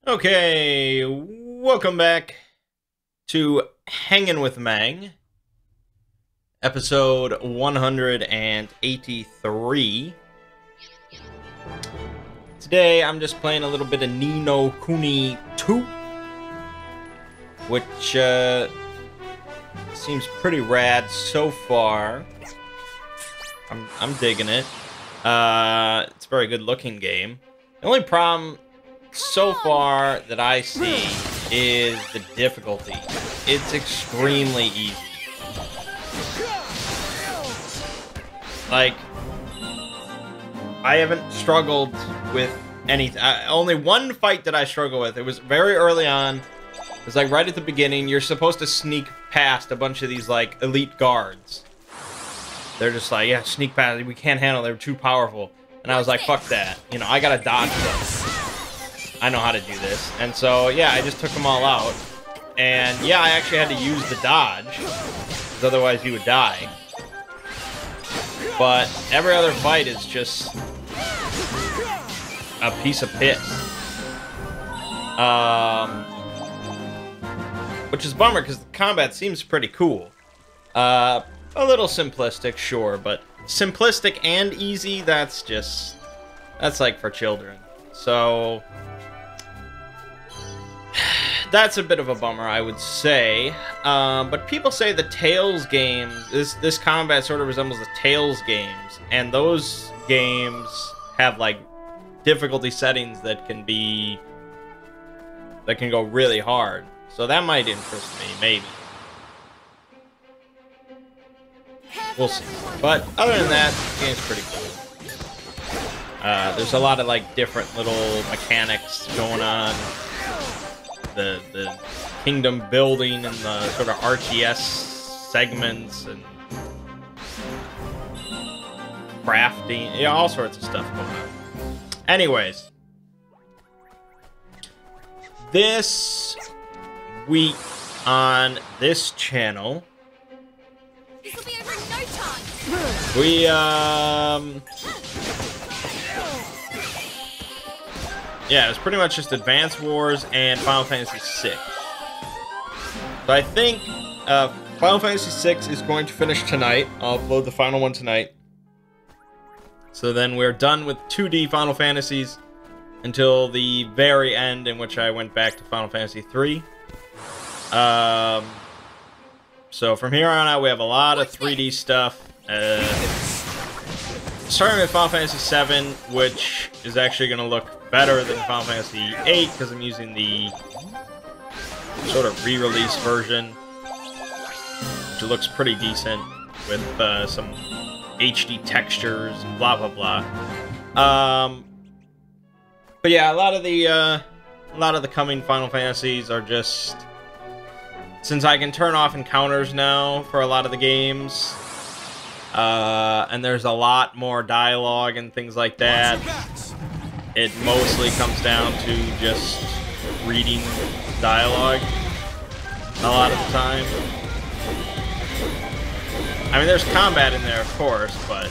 Okay, welcome back to Hanging with Mangg, episode 183. Today, I'm just playing a little bit of Ni no Kuni 2, which seems pretty rad so far. I'm digging it. It's a very good looking game. The only problem so far that I see is the difficulty. It's extremely easy. Like, I haven't struggled with anything. Only one fight that I struggle with. It was very early on. It was like right at the beginning. You're supposed to sneak past a bunch of these like elite guards. They're just like, yeah, sneak past. We can't handle it. They're too powerful. And I was like, fuck that. You know, I gotta dodge them. I know how to do this. And so, yeah, I just took them all out. And, yeah, I actually had to use the dodge, because otherwise you would die. But every other fight is just a piece of piss. Which is a bummer, because the combat seems pretty cool. A little simplistic, sure, but simplistic and easy, that's like for children. So that's a bit of a bummer, I would say. But people say the Tales games, this combat sort of resembles the Tales games, and those games have like difficulty settings that can go really hard. So that might interest me, maybe. We'll see. But other than that, the game's pretty cool. There's a lot of like different little mechanics going on. The kingdom building and the sort of RTS segments and crafting, yeah, all sorts of stuff going on. Anyways, this week on this channel, this will be over in no time. we yeah, it was pretty much just Advance Wars and Final Fantasy VI. So I think Final Fantasy VI is going to finish tonight. I'll upload the final one tonight. So then we're done with 2D Final Fantasies until the very end, in which I went back to Final Fantasy III. So from here on out, we have a lot of 3D stuff. Starting with Final Fantasy VII, which is actually going to look better than Final Fantasy VIII, because I'm using the sort of re-release version, which looks pretty decent with some HD textures and blah blah blah. But yeah, a lot of the coming Final Fantasies are just, since I can turn off encounters now for a lot of the games, and there's a lot more dialogue and things like that, it mostly comes down to just reading dialogue a lot of the time. I mean, there's combat in there, of course, but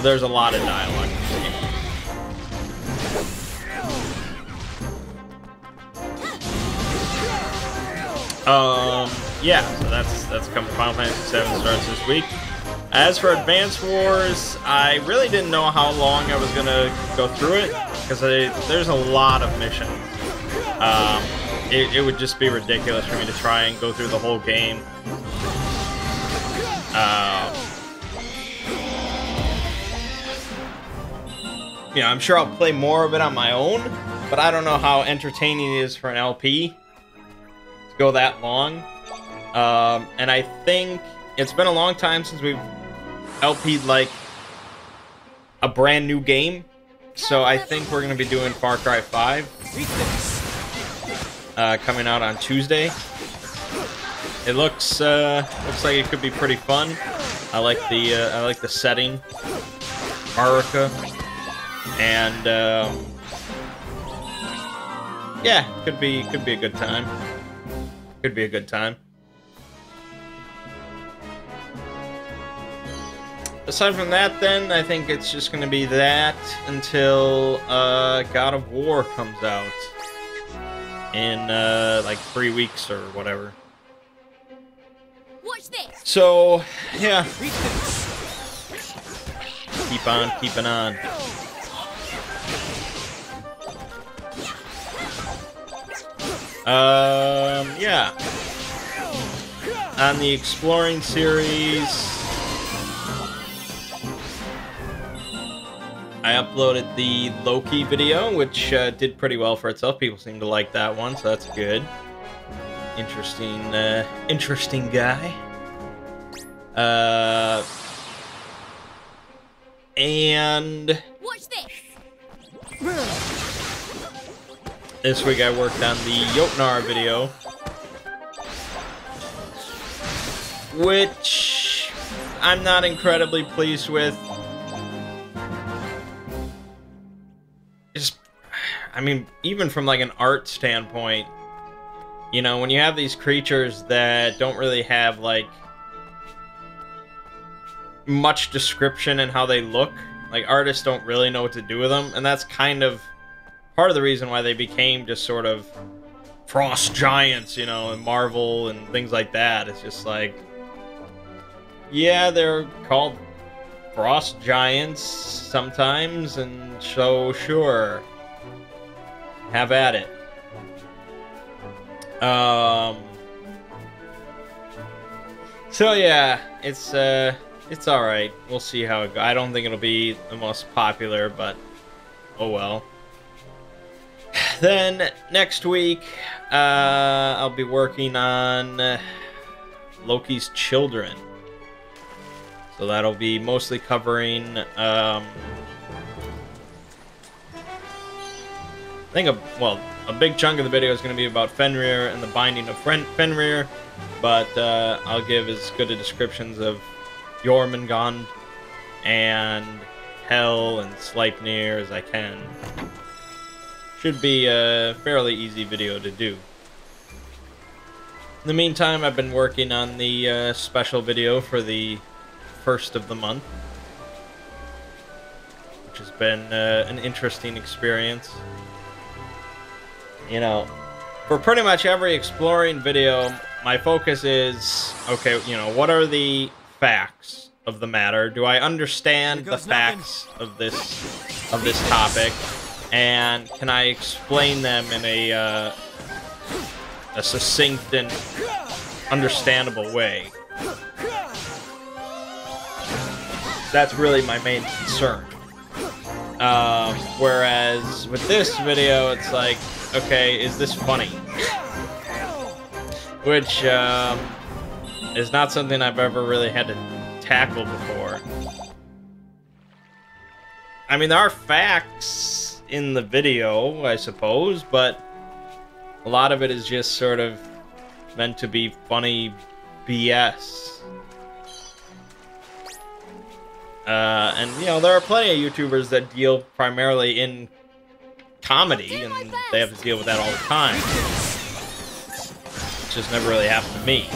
there's a lot of dialogue in this game. Yeah, so that's coming. Final Fantasy VII starts this week. As for Advance Wars, I really didn't know how long I was gonna go through it, because there's a lot of missions. It would just be ridiculous for me to try and go through the whole game. You know, I'm sure I'll play more of it on my own, but I don't know how entertaining it is for an LP to go that long. And I think it's been a long time since we've LP'd like a brand new game, so I think we're gonna be doing Far Cry 5 coming out on Tuesday. It looks like it could be pretty fun. I like the setting, Arica, and yeah, could be a good time. Could be a good time. aside from that, then, I think it's just going to be that until God of War comes out in like 3 weeks or whatever. Watch this. So, yeah. Keep on keeping on. Yeah. On the Exploring series, I uploaded the Loki video, which did pretty well for itself. People seem to like that one, so that's good. Interesting guy. And Watch this. this week I worked on the Jotnar video, which I'm not incredibly pleased with. I mean, even from like an art standpoint, you know, when you have these creatures that don't really have like much description in how they look, like artists don't really know what to do with them, and that's kind of part of the reason why they became just sort of frost giants, you know, in Marvel and things like that. It's just like, yeah, they're called frost giants sometimes, and so sure, have at it. So yeah, it's all right. We'll see how it goes. I don't think it'll be the most popular, but oh well. Then next week, I'll be working on Loki's Children. So that'll be mostly covering, I think, a big chunk of the video is going to be about Fenrir and the binding of Fenrir, but I'll give as good a descriptions of Jormungand and Hel and Sleipnir as I can. Should be a fairly easy video to do. In the meantime, I've been working on the special video for the first of the month, which has been an interesting experience. You know, for pretty much every exploring video, my focus is, okay, you know, what are the facts of the matter? Do I understand the facts of this topic? And can I explain them in a succinct and understandable way? That's really my main concern. Whereas with this video, it's like, okay, is this funny? Which is not something I've ever really had to tackle before. I mean, there are facts in the video, I suppose, but a lot of it is just sort of meant to be funny BS. And, you know, there are plenty of YouTubers that deal primarily in comedy, and they have to deal with that all the time. It's just never really happened to me.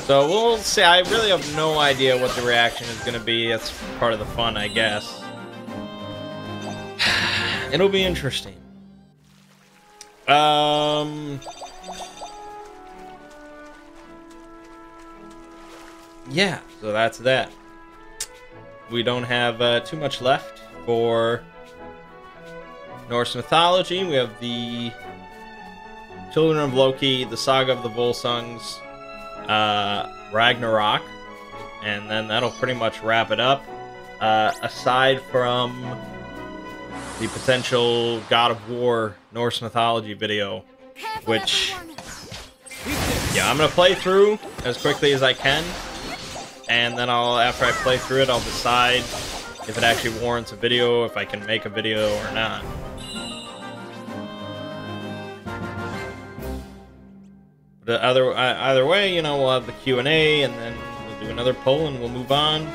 So we'll see. I really have no idea what the reaction is going to be. That's part of the fun, I guess. It'll be interesting. Yeah, so that's that. We don't have too much left for Norse mythology. We have the Children of Loki, the Saga of the Volsungs, Ragnarok, and then that'll pretty much wrap it up. Aside from the potential God of War Norse mythology video, which, yeah, I'm gonna play through as quickly as I can, and then after I play through it, I'll decide if it actually warrants a video, if I can make a video or not. But either way, you know, we'll have the Q&A, and then we'll do another poll, and we'll move on.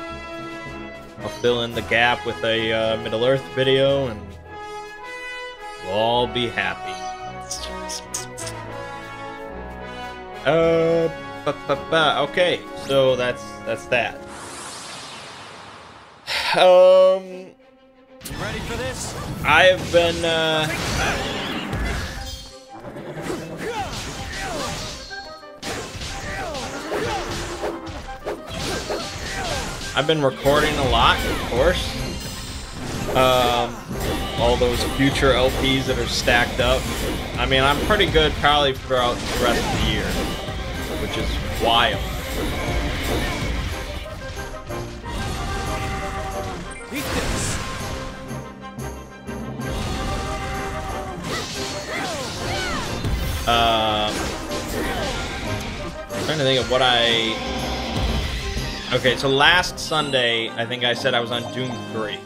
I'll fill in the gap with a Middle-earth video, and we'll all be happy. Okay, so that's that. Ready for this? I have been, I've been recording a lot, of course. All those future LPs that are stacked up. I mean, I'm pretty good probably throughout the rest of the year, which is wild. Eat this. I'm trying to think of what I... Okay, so last Sunday, I think I said I was on Doom 3.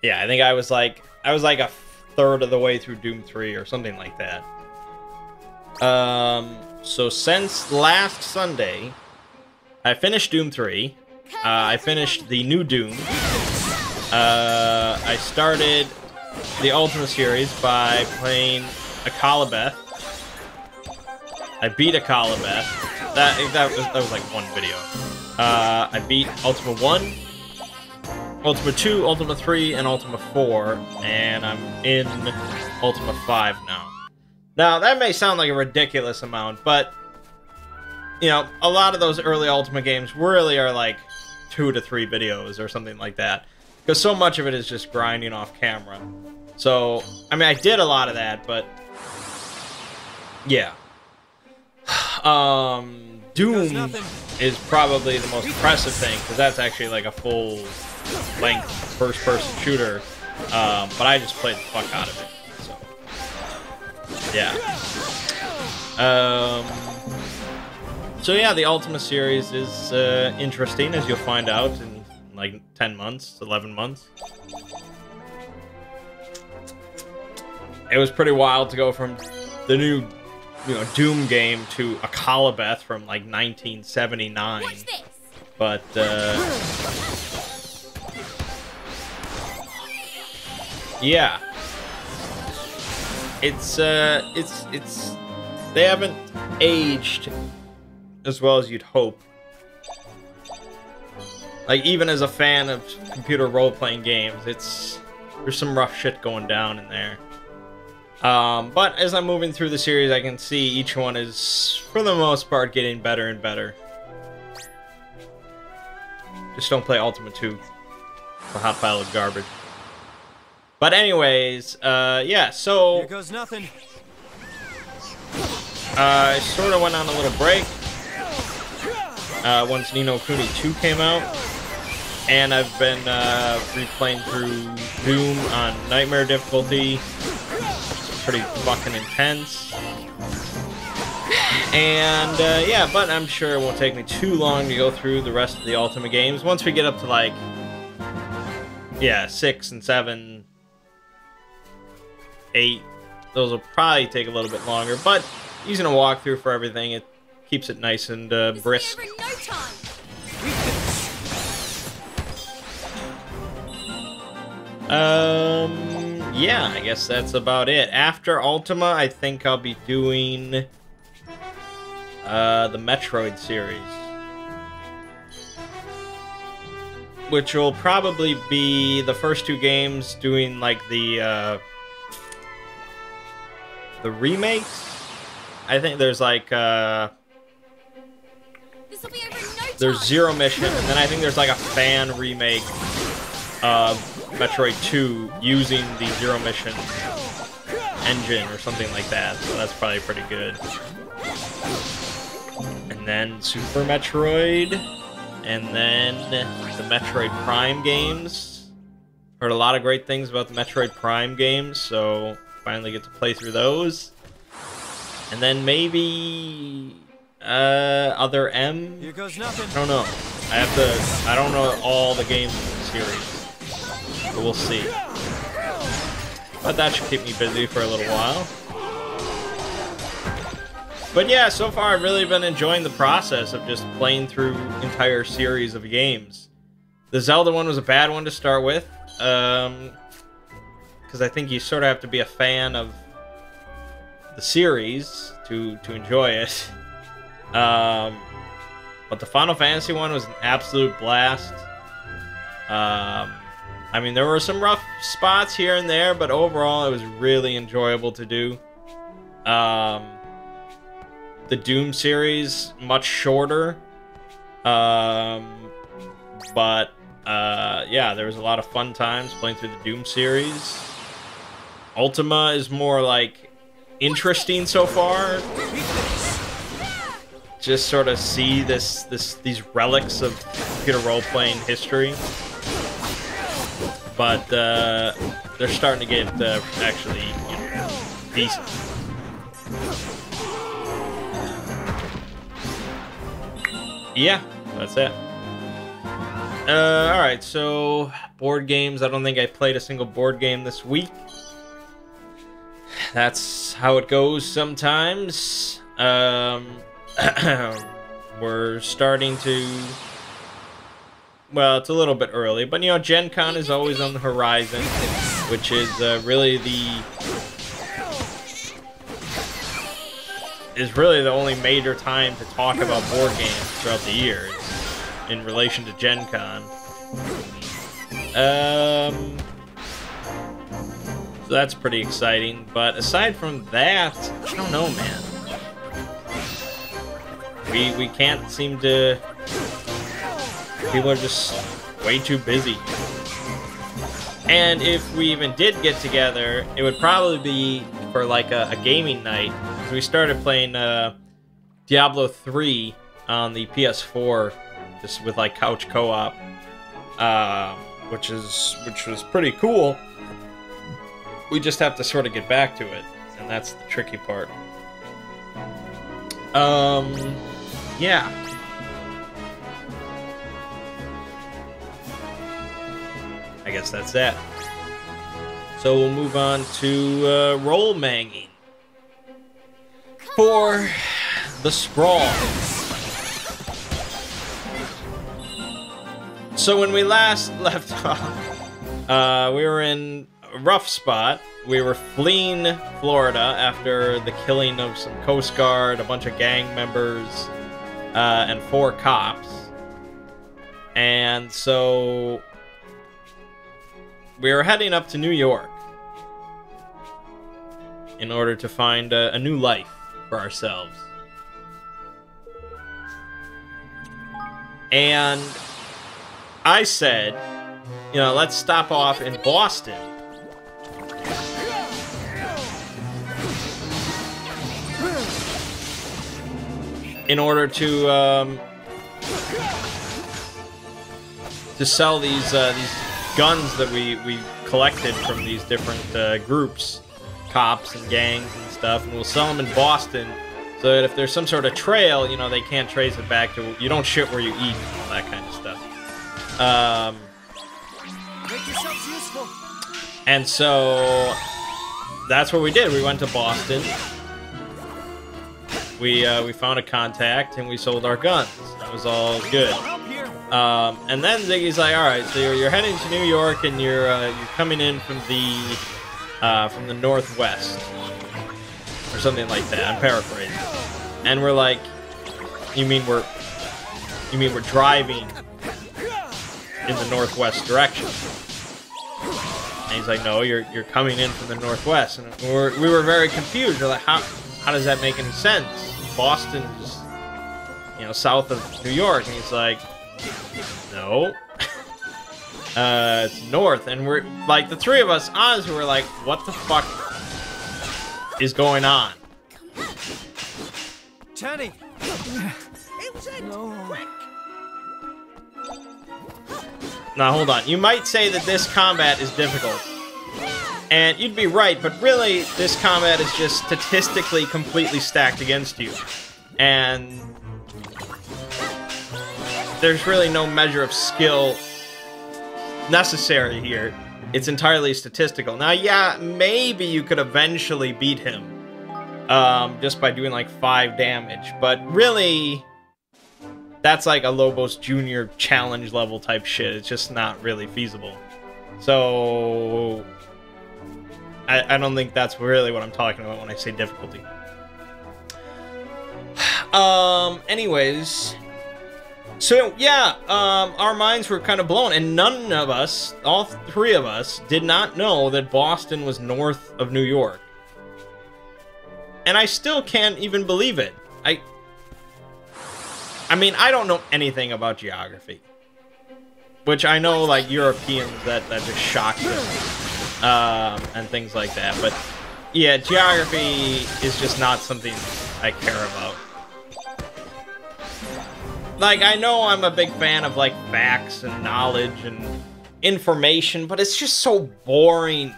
Yeah, I think I was like a third of the way through Doom 3 or something like that. So since last Sunday, I finished Doom 3. I finished the new Doom. I started the Ultima series by playing Akalabeth. I beat Akalabeth. That was like one video. I beat Ultima 1, Ultima 2, Ultima 3, and Ultima 4, and I'm in Ultima 5 now. Now, that may sound like a ridiculous amount, but, you know, a lot of those early Ultima games really are like 2 to 3 videos or something like that, because so much of it is just grinding off camera. So, I mean, I did a lot of that, but, yeah. Doom is probably the most impressive thing, because that's actually like a full-length first-person shooter, but I just played the fuck out of it, so, yeah. So yeah, the Ultima series is interesting, as you'll find out in like 10 months, 11 months. It was pretty wild to go from the new, you know, Doom game to Akalabeth from like 1979. Watch this. But yeah, it's they haven't aged as well as you'd hope. Like, even as a fan of computer role-playing games, there's some rough shit going down in there. But as I'm moving through the series, I can see each one is, for the most part, getting better and better. Just don't play Ultima 2. It's a hot pile of garbage. But anyways, yeah, so... Here goes nothing. I sort of went on a little break once Ni no Kuni 2 came out. And I've been replaying through Doom on Nightmare difficulty. Pretty fucking intense. And yeah, but I'm sure it won't take me too long to go through the rest of the Ultima games. Once we get up to like, yeah, 6 and 7, 8, those will probably take a little bit longer, but using a walkthrough for everything, it keeps it nice and brisk. Over in no time. Yeah, I guess that's about it. After Ultima, I think I'll be doing the Metroid series, which will probably be the first 2 games doing like the remakes. I think there's like This'll be over in no time. there's Zero Mission, and then I think there's like a fan remake of Metroid 2 using the Zero Mission engine or something like that, so that's probably pretty good. And then Super Metroid, and then the Metroid Prime games. Heard a lot of great things about the Metroid Prime games, so finally get to play through those. And then maybe Other M? Here goes nothing. I don't know. I don't know all the games in the series, but we'll see. But that should keep me busy for a little while. But yeah, so far I've really been enjoying the process of just playing through entire series of games. The Zelda one was a bad one to start with, because I think you sort of have to be a fan of the series to enjoy it. But the Final Fantasy one was an absolute blast. I mean, there were some rough spots here and there, but overall it was really enjoyable to do. The Doom series, much shorter. Yeah, there was a lot of fun times playing through the Doom series. Ultima is more like interesting so far. Just sort of see these relics of computer role-playing history. But they're starting to get actually, you know, decent. Yeah, that's it. Alright, so board games. I don't think I played a single board game this week. That's how it goes sometimes. We're starting to... Well, it's a little bit early, but, you know, Gen Con is always on the horizon, which is really the only major time to talk about board games throughout the year in relation to Gen Con. So that's pretty exciting, but aside from that, I don't know, man. We can't seem to... People are just way too busy. And if we even did get together, it would probably be for like a gaming night. So we started playing Diablo 3 on the PS4, just with like couch co-op, which was pretty cool. We just have to sort of get back to it, and that's the tricky part. Yeah. I guess that's that. So we'll move on to roll manging for the Sprawl. So when we last left off, we were in a rough spot. We were fleeing Florida after the killing of some Coast Guard, a bunch of gang members, and 4 cops. And so we were heading up to New York in order to find a new life for ourselves. And I said, you know, let's stop off in Boston. In order to sell these guns that we collected from these different groups, cops and gangs and stuff, and we'll sell them in Boston, so that if there's some sort of trail, you know, they can't trace it back to, you don't shit where you eat, and all that kind of stuff. Make yourselves useful. And so that's what we did. We went to Boston. We found a contact and we sold our guns. That was all good. And then Ziggy's like, all right, so you're heading to New York and you're coming in from the northwest or something like that. I'm paraphrasing. And we're like, you mean we're driving in the northwest direction? And he's like, no, you're coming in from the northwest. And we were very confused. We're like, how does that make any sense? Boston is, you know, south of New York. And he's like, no. It's north. And we're like, the three of us, honestly, were like, what the fuck is going on? Tenny! No. Now, hold on. You might say that this combat is difficult. And you'd be right, but really, this combat is just statistically completely stacked against you. And there's really no measure of skill necessary here. It's entirely statistical. Now, yeah, maybe you could eventually beat him just by doing like 5 damage, but really, that's like a Lobos Jr. challenge level type shit. It's just not really feasible. So I don't think that's really what I'm talking about when I say difficulty. Anyways, So, yeah, our minds were kind of blown, and none of us, all three of us, did not know that Boston was north of New York. And I still can't even believe it. I mean, I don't know anything about geography. Which I know, like, Europeans, that just shocks them. And things like that. But, yeah, geography is just not something I care about. Like, I know I'm a big fan of, like, facts and knowledge and information, but it's just so boring.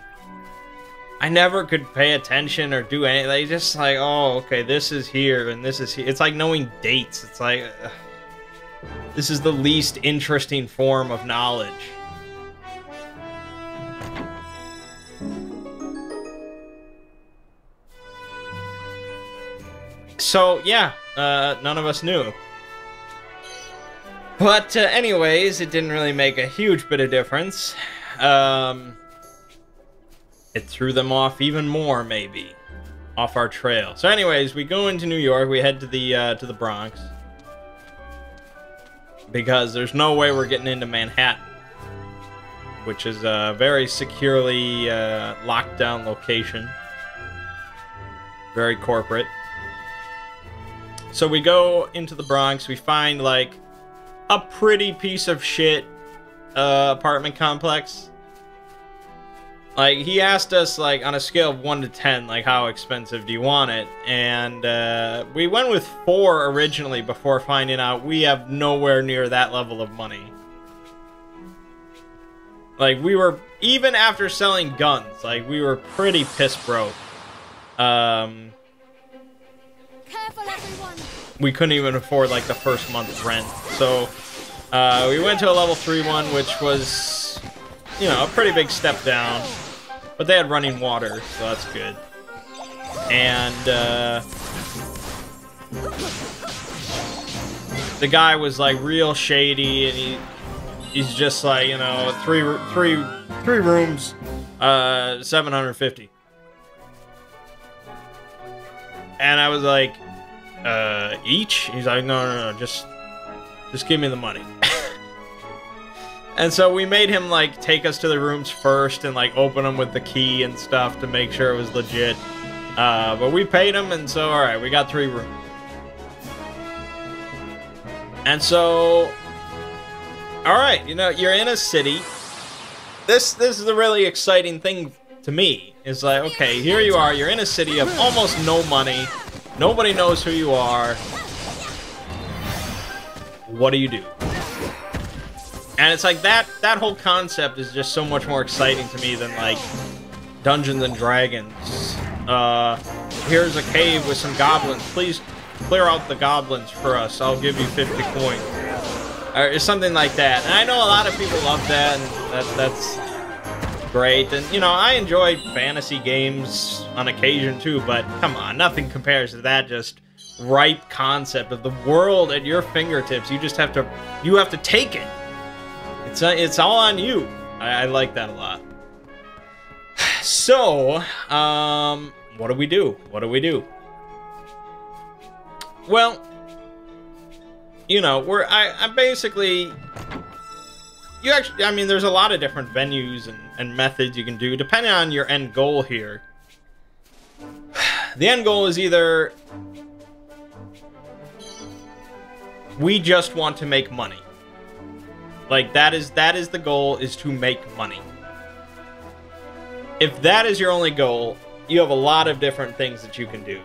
I never could pay attention or do anything. Like, just like, oh, okay, this is here and this is here. It's like knowing dates. It's like, this is the least interesting form of knowledge. So, yeah, none of us knew. But, anyways, it didn't really make a huge bit of difference. It threw them off even more, maybe. Off our trail. So, anyways, we go into New York. We head to the Bronx. Because there's no way we're getting into Manhattan. Which is a very securely locked down location. Very corporate. So we go into the Bronx. We find, like, a pretty piece of shit apartment complex. Like, he asked us, like, on a scale of 1 to 10, like, how expensive do you want it? And we went with 4 originally before finding out we have nowhere near that level of money. Like, we were, even after selling guns, like, we were pretty piss broke. Careful, everyone. We couldn't even afford, like, the first month's rent. So, we went to a level 3 one, which was, you know, a pretty big step down. But they had running water, so that's good. And, the guy was, like, real shady, and he's just like, you know, three rooms, 750. And I was like, each? He's like, no, just give me the money. And so we made him, like, take us to the rooms first and, like, open them with the key and stuff to make sure it was legit. But we paid him, and so, alright, we got 3 rooms. And so, alright, you know, you're in a city. This is a really exciting thing to me. It's like, okay, here you are, you're in a city of almost no money. Nobody knows who you are. What do you do? And it's like that whole concept is just so much more exciting to me than, like, Dungeons and Dragons. Here's a cave with some goblins. Please clear out the goblins for us. I'll give you 50 coins. Or something like that. And I know a lot of people love that, and that's great. And, you know, I enjoy fantasy games on occasion too, but come on, nothing compares to that just ripe concept of the world at your fingertips. You just have to take it. It's all on you. I like that a lot. So, what do we do? What do we do? Well, you know, I basically, you actually, I mean, there's a lot of different venues and methods you can do, depending on your end goal here. The end goal is either we just want to make money. Like, that is the goal, is to make money. If that is your only goal, you have a lot of different things that you can do.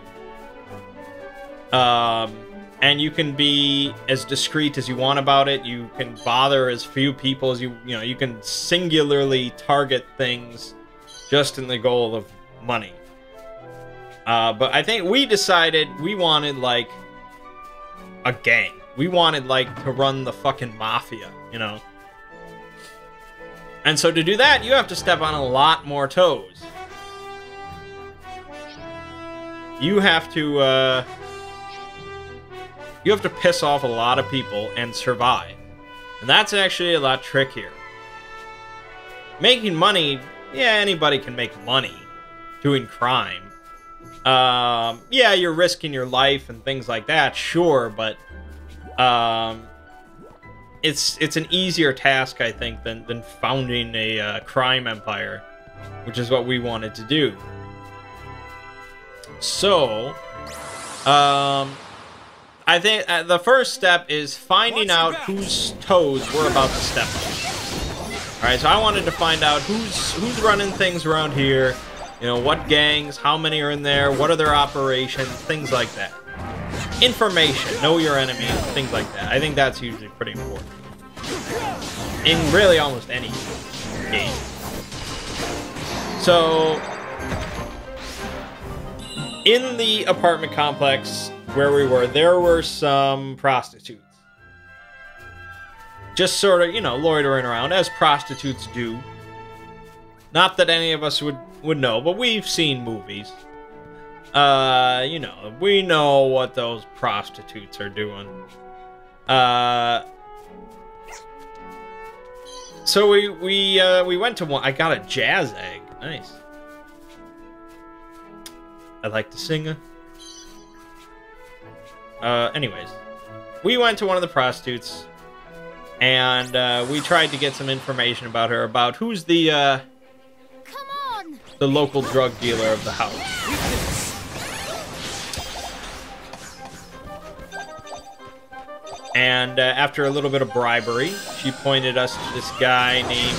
And you can be as discreet as you want about it. You can bother as few people as you know, you can singularly target things just in the goal of money. But I think we decided we wanted, like, a gang. We wanted, like, to run the fucking mafia, you know? And so to do that, you have to step on a lot more toes. You have to piss off a lot of people and survive. And that's actually a lot trickier. Making money, yeah, anybody can make money doing crime. Yeah, you're risking your life and things like that, sure, but it's an easier task, I think, than founding a crime empire, which is what we wanted to do. So, I think the first step is finding out whose toes we're about to step on. All right, so I wanted to find out who's running things around here. You know, what gangs, how many are in there, what are their operations, things like that. Information, know your enemies, things like that. I think that's usually pretty important. In really almost any game. So, in the apartment complex where we were, there were some prostitutes. Just sort of, you know, loitering around, as prostitutes do. Not that any of us would know, but we've seen movies. You know, we know what those prostitutes are doing. So we went to one. I got a jazz egg. Nice. I like to sing. Anyways, we went to one of the prostitutes, and we tried to get some information about her, about who's the local drug dealer of the house. And after a little bit of bribery, she pointed us to this guy named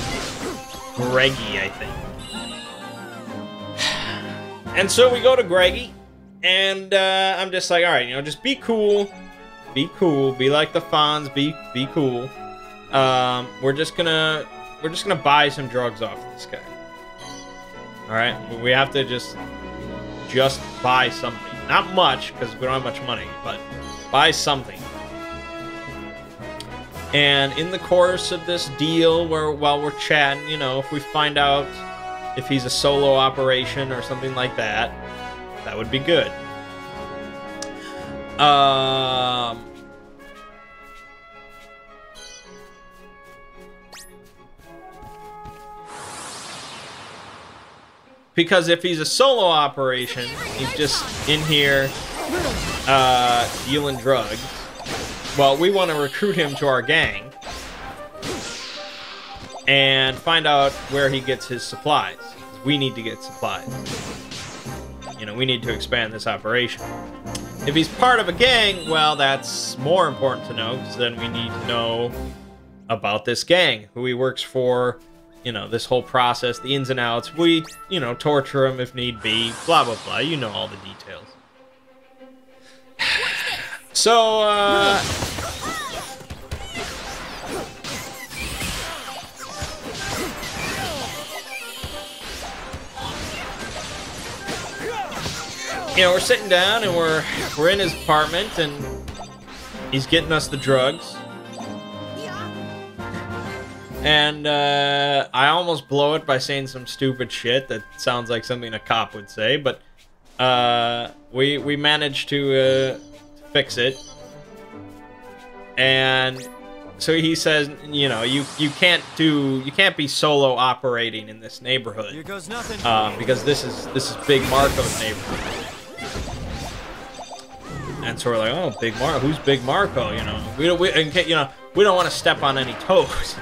Greggy, I think. And so we go to Greggy, and I'm just like, all right, you know, just be cool, be like the Fonz, be cool. We're just gonna buy some drugs off this guy. All right, we have to just buy something, not much because we don't have much money, but buy something. And in the course of this deal, while we're chatting, you know, if we find out if he's a solo operation or something like that, that would be good. Because if he's a solo operation, he's just in here dealing drugs. Well, we want to recruit him to our gang and find out where he gets his supplies. We need to get supplies. You know, we need to expand this operation. If he's part of a gang, well, that's more important to know, because then we need to know about this gang, who he works for, you know, this whole process, the ins and outs. We, you know, torture him if need be, blah, blah, blah. You know all the details. So, you know, we're sitting down and we're in his apartment and he's getting us the drugs. And I almost blow it by saying some stupid shit that sounds like something a cop would say, but we managed to fix it. And so he says, you know, you can't be solo operating in this neighborhood. Here goes nothing. Because this is Big Marco's neighborhood. And so we're like, oh, Big Marco, who's Big Marco? You know, we don't want to step on any toes.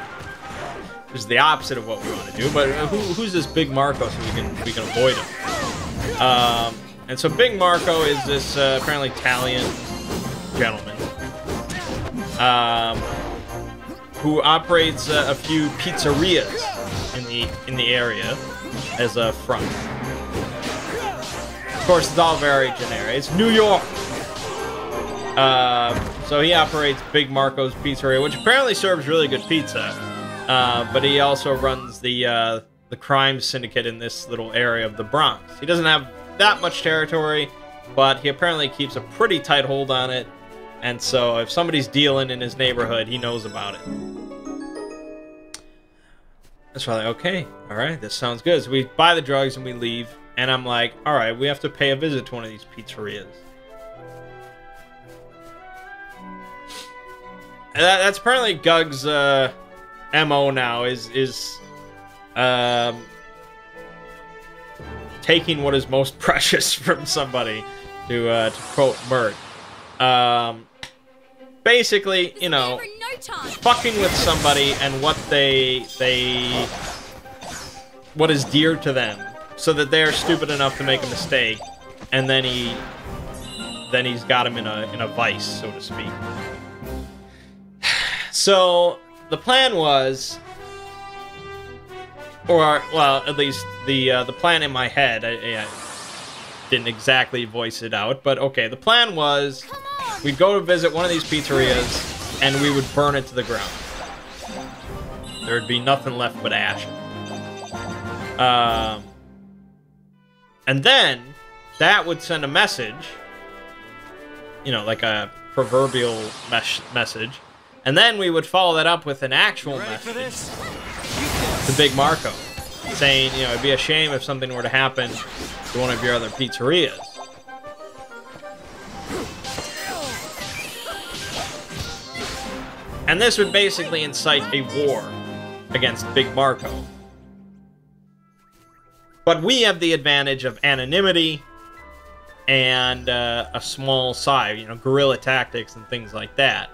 Which is the opposite of what we want to do. But who's this Big Marco so we can avoid him? And so Big Marco is this apparently Italian gentleman who operates a few pizzerias in the area as a front. Of course, it's all very generic. It's New York. So he operates Big Marco's Pizzeria, which apparently serves really good pizza. But he also runs the crime syndicate in this little area of the Bronx. He doesn't have that much territory, but he apparently keeps a pretty tight hold on it. And so if somebody's dealing in his neighborhood, he knows about it. That's why, like, okay, all right, this sounds good. So we buy the drugs and we leave. And I'm like, all right, we have to pay a visit to one of these pizzerias. And that's apparently Gug's MO now, is taking what is most precious from somebody, to quote Mangg. Basically, you know, time. fucking with somebody and what what is dear to them, so that they're stupid enough to make a mistake, and then he's got him in a vice, so to speak. So the plan was, or well, at least the plan in my head, I didn't exactly voice it out, but okay, the plan was we'd go to visit one of these pizzerias and we would burn it to the ground. There'd be nothing left but ash. And then that would send a message, you know, like a proverbial message, and then we would follow that up with an actual message to Big Marco, saying, you know, it'd be a shame if something were to happen to one of your other pizzerias. And this would basically incite a war against Big Marco. But we have the advantage of anonymity and a small side, you know, guerrilla tactics and things like that.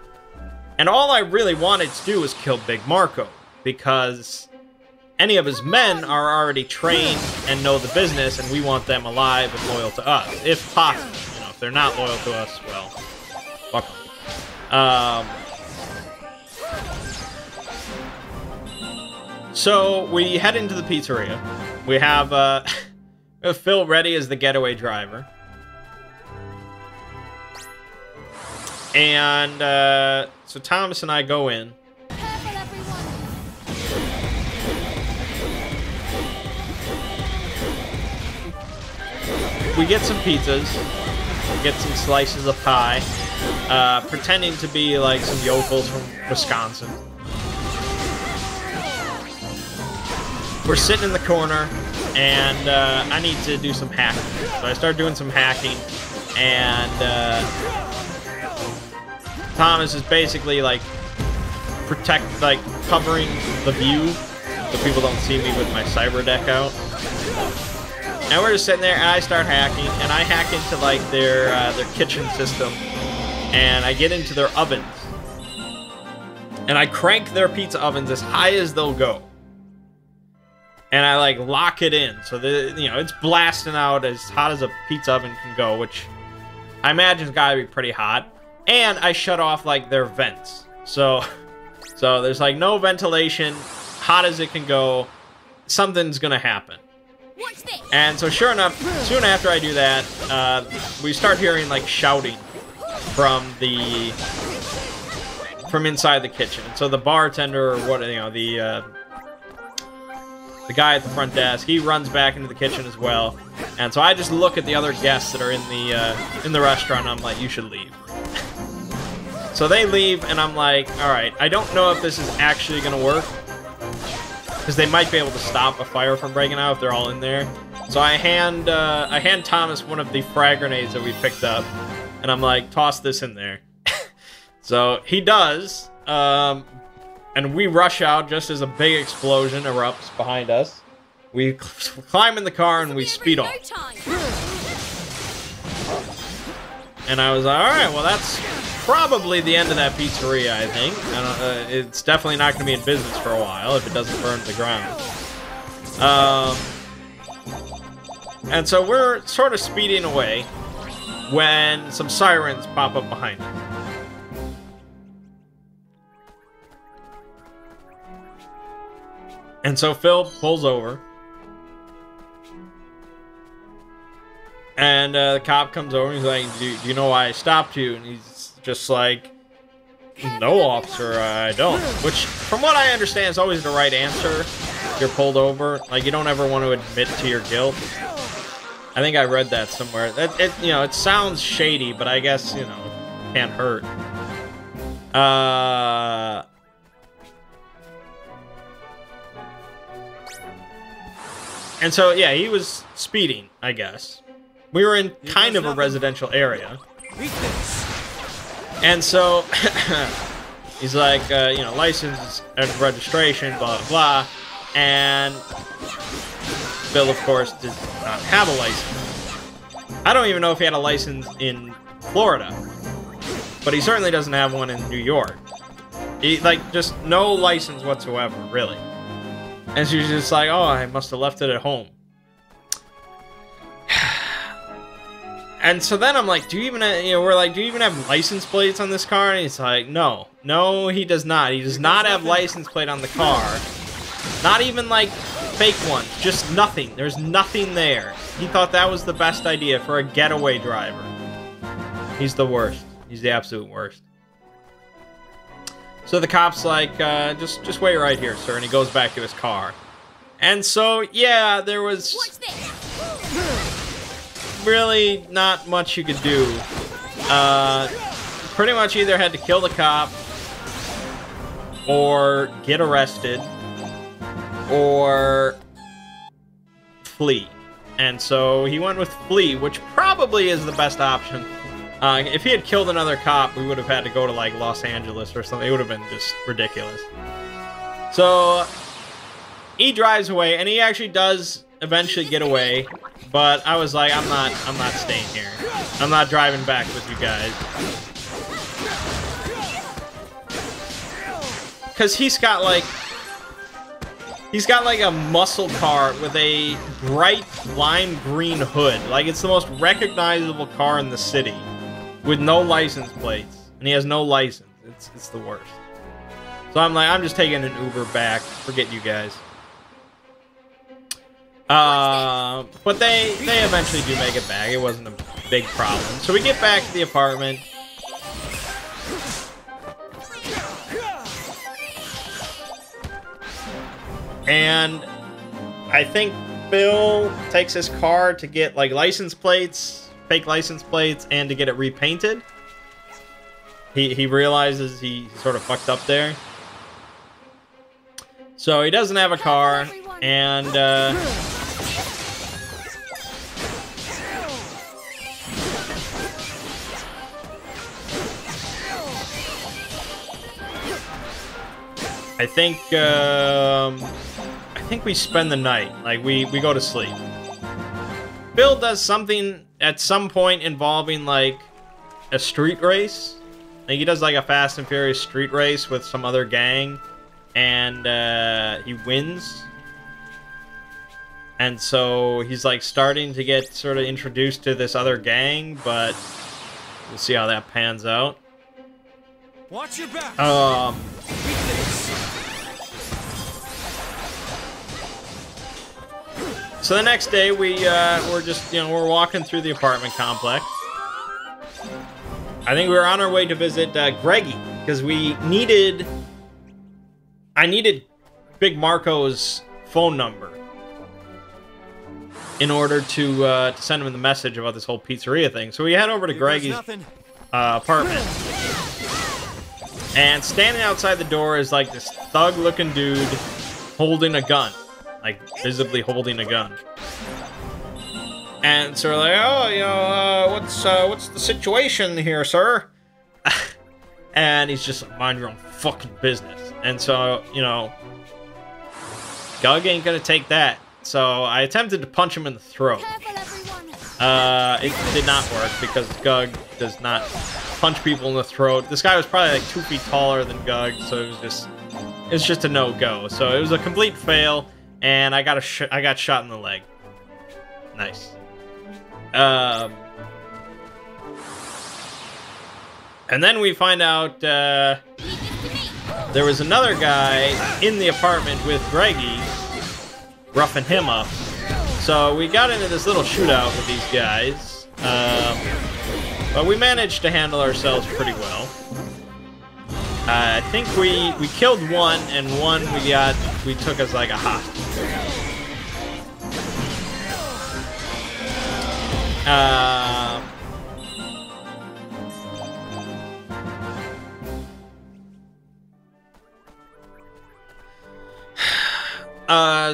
And all I really wanted to do was kill Big Marco, because any of his men are already trained and know the business, and we want them alive and loyal to us, if possible. You know, if they're not loyal to us, well, fuck them. So we head into the pizzeria. We have Phil ready as the getaway driver. And so Thomas and I go in. Careful, everyone. We get some pizzas. We get some slices of pie. Pretending to be like some yokels from Wisconsin. We're sitting in the corner, and I need to do some hacking. So I start doing some hacking, and Thomas is basically like covering the view so people don't see me with my cyber deck out. And we're just sitting there, and I start hacking, and I hack into like their kitchen system, and I get into their ovens, and I crank their pizza ovens as high as they'll go. And I like lock it in, so it's blasting out as hot as a pizza oven can go, which I imagine has got to be pretty hot. And I shut off like their vents, so there's like no ventilation, hot as it can go. Something's gonna happen. Watch this. And so sure enough, soon after I do that, we start hearing like shouting from inside the kitchen. So the bartender, or what, you know, the guy at the front desk, he runs back into the kitchen as well. And so I just look at the other guests that are in the restaurant, and I'm like, you should leave. So they leave, and I'm like, all right, I don't know if this is actually going to work, because they might be able to stop a fire from breaking out if they're all in there. So I hand Thomas one of the frag grenades that we picked up, and I'm like, toss this in there. So he does, and we rush out just as a big explosion erupts behind us. We climb in the car and we speed off. And I was like, alright, well that's probably the end of that pizzeria, I think. It's definitely not going to be in business for a while if it doesn't burn to the ground. And so we're sort of speeding away when some sirens pop up behind us. And so Phil pulls over. And the cop comes over and he's like, do you know why I stopped you? And he's just like, no, officer, I don't. Which, from what I understand, is always the right answer if you're pulled over. Like, you don't ever want to admit to your guilt. I think I read that somewhere. It sounds shady, but I guess, can't hurt. And so, yeah, he was speeding, I guess. We were in kind of a residential area. And so, he's like, license and registration, blah, blah, blah. And Bill, of course, did not have a license. I don't even know if he had a license in Florida. But he certainly doesn't have one in New York. He, like, just no license whatsoever, really. And she was just like, oh, I must have left it at home. And so then I'm like, do you even have, we're like, do you even have license plates on this car? And he's like, no. No, he does not. He does not have license plate on the car. Not even, like, fake one. Just nothing. There's nothing there. He thought that was the best idea for a getaway driver. He's the worst. He's the absolute worst. So the cop's like, just wait right here, sir. And he goes back to his car. And so, yeah, there was really not much you could do. Pretty much either had to kill the cop or get arrested or flee. And so he went with flee, which probably is the best option. If he had killed another cop, we would have had to go to, like, Los Angeles or something. It would have been just ridiculous. So he drives away, and he actually does eventually get away. But I was like, I'm not staying here. I'm not driving back with you guys. Because he's got like a muscle car with a bright lime green hood. Like, it's the most recognizable car in the city. With no license plates. And he has no license. It's the worst. So I'm like, I'm just taking an Uber back. Forget you guys. But they eventually do make it back. It wasn't a big problem. So we get back to the apartment. And I think Bill takes his car to get, like, license plates. Fake license plates, and to get it repainted. He realizes he sort of fucked up there. So he doesn't have a car, and I think we spend the night. Like, we go to sleep. Bill does something at some point involving, like, a street race. Like, he does, like, a Fast and Furious street race with some other gang. And, he wins. And so he's, like, starting to get sort of introduced to this other gang, but we'll see how that pans out. Watch your back. So the next day, we're just, we're walking through the apartment complex. I think we were on our way to visit Greggy, because I needed Big Marco's phone number in order to send him the message about this whole pizzeria thing. So we head over to Greggy's apartment. And standing outside the door is, like, this thug-looking dude holding a gun. Like, visibly holding a gun. And so we're like, oh, what's the situation here, sir? And he's just like, mind your own fucking business. And so, Gug ain't gonna take that. So I attempted to punch him in the throat. It did not work because Gug does not punch people in the throat. This guy was probably like 2 feet taller than Gug, so it was just a no-go. So it was a complete fail. And I got shot in the leg. Nice. And then we find out there was another guy in the apartment with Greggy, roughing him up. So we got into this little shootout with these guys. But we managed to handle ourselves pretty well. I think we killed one, and one we took as like a hostage.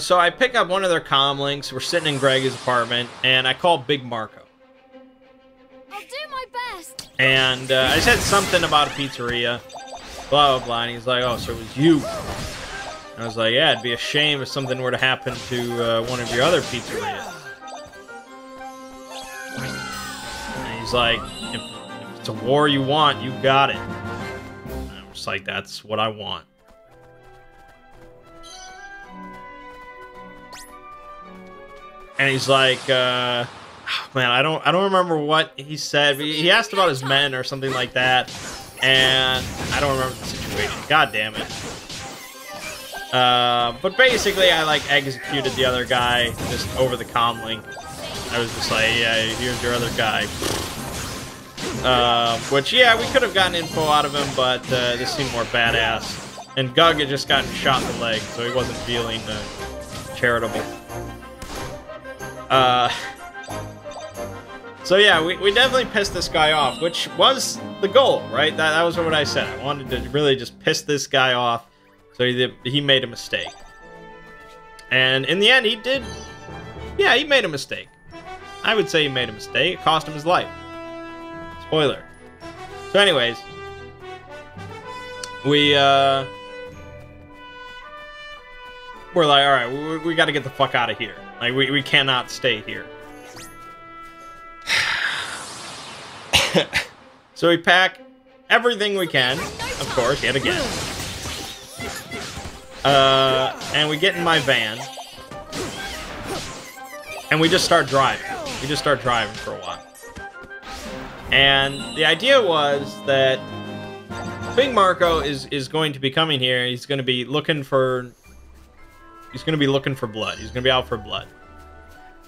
So I pick up one of their comm links. We're sitting in Greg's apartment, and I call Big Marco. I'll do my best. And I said something about a pizzeria, blah, blah, blah, and he's like, oh, so it was you. And I was like, yeah, it'd be a shame if something were to happen to one of your other pizzerias. And he's like, if it's a war you want, you got it. And I'm It's like, that's what I want. And he's like, man, I don't remember what he said. But he asked about his men or something like that, and I don't remember the situation. God damn it. But basically, I like executed the other guy just over the comm link. I was just like, yeah, here's your other guy. Which, yeah, we could have gotten info out of him, but this seemed more badass. And Gug had just gotten shot in the leg, so he wasn't feeling charitable. So yeah, we definitely pissed this guy off, which was the goal, right? That was what I said. I wanted to really just piss this guy off, so he made a mistake. And in the end, he did. Yeah, he made a mistake. I would say he made a mistake. It cost him his life. Spoiler. So anyways, we're like, all right, we got to get the fuck out of here. Like, we cannot stay here. So we pack everything we can, of course, yet again. And we get in my van. And we just start driving. We just start driving for a while. And the idea was that Big Marco is going to be coming here. He's going to be looking for... He's going to be looking for blood. He's going to be out for blood.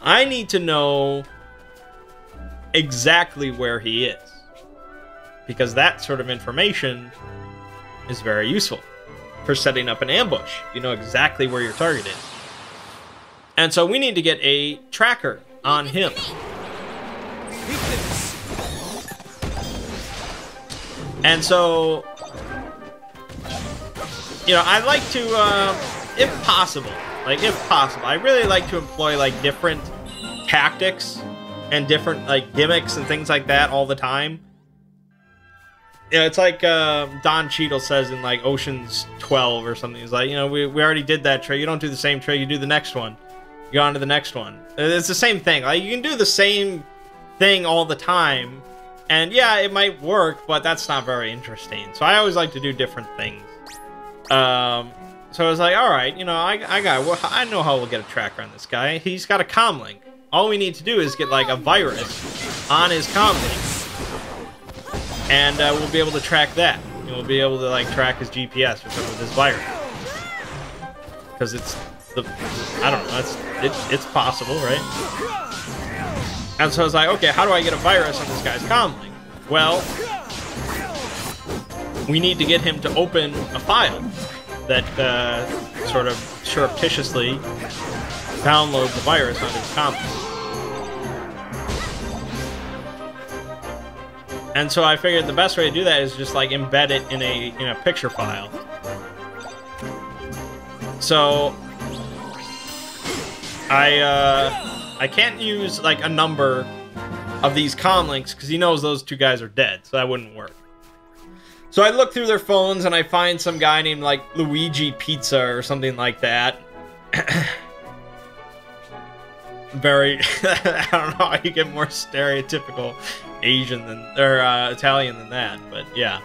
I need to know exactly where he is, because that sort of information is very useful for setting up an ambush. You know exactly where your target is. And so we need to get a tracker on him. And so, you know, I like to... if possible, I really like to employ, like, different tactics and different, like, gimmicks and things like that all the time. You know, it's like Don Cheadle says in, like, Ocean's 12 or something. He's like, you know, we already did that trick. You don't do the same trick, you do the next one. You go on to the next one. It's the same thing. Like, you can do the same thing all the time, and yeah, it might work, but that's not very interesting. So I always like to do different things. So I was like, all right, you know, I know how we'll get a tracker on this guy. He's got a comm link. All we need to do is get, like, a virus on his comm link, and we'll be able to track that. And we'll be able to, like, track his GPS with this virus, because it's I don't know, it's possible, right? And so I was like, okay, how do I get a virus on this guy's comm link? Well, we need to get him to open a file that sort of surreptitiously downloads the virus onto his comm link. And so I figured the best way to do that is just, like, embed it in a picture file. So I can't use, like, a number of these comm links because he knows those two guys are dead, so that wouldn't work. So I look through their phones and I find some guy named, like, Luigi Pizza or something like that. Very, I don't know how you get more stereotypical Asian than, or Italian than that, but yeah.